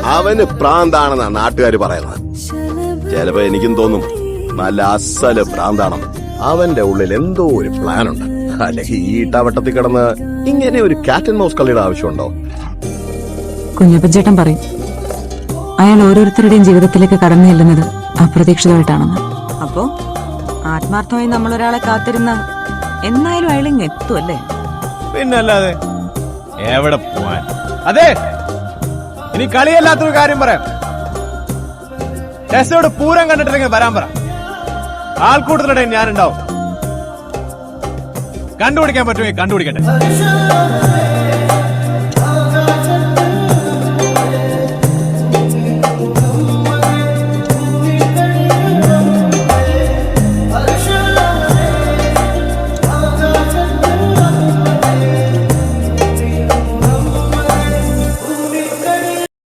അവന് പ്രാന്താണെന്നാ നാട്ടുകാര് പറയുന്നത്. ചിലപ്പോ എനിക്കും തോന്നും നല്ല അസല് ഭ്രാന്താണെന്ന്. അവന്റെ ഉള്ളിൽ എന്തോ ഒരു പ്ലാൻ ഉണ്ട്. അല്ലെങ്കിൽ ഈ ഇട്ടാവട്ടത്തിൽ കിടന്ന് ഇങ്ങനെ ഒരു കാറ്റ് ആൻഡ് മൗസ് കളിയുടെ ആവശ്യമുണ്ടോ? കുഞ്ഞപ്പൻചേട്ടൻ പറയും അയാൾ ഓരോരുത്തരുടെയും ജീവിതത്തിലേക്ക് കടന്നു ചെല്ലുന്നത് അപ്രതീക്ഷിതമായിട്ടാണെന്ന്. അപ്പോ ആത്മാർത്ഥമായി നമ്മളൊരാളെ കാത്തിരുന്ന എന്നായാലും അയാളിങ് എത്തുമല്ലേ? പിന്നല്ലാതെ എവിടെ പോവാൻ. അതെ, ഇനി കളിയല്ലാത്തൊരു കാര്യം പറയാം. ടെസ്റ്റോട് പൂരം കണ്ടിട്ടില്ലെങ്കിൽ വരാൻ പറ. ആൾക്കൂട്ടത്തിനിടയിൽ ഞാനുണ്ടാവും. കണ്ടുപിടിക്കാൻ പറ്റുമെങ്കിൽ കണ്ടുപിടിക്കട്ടെ.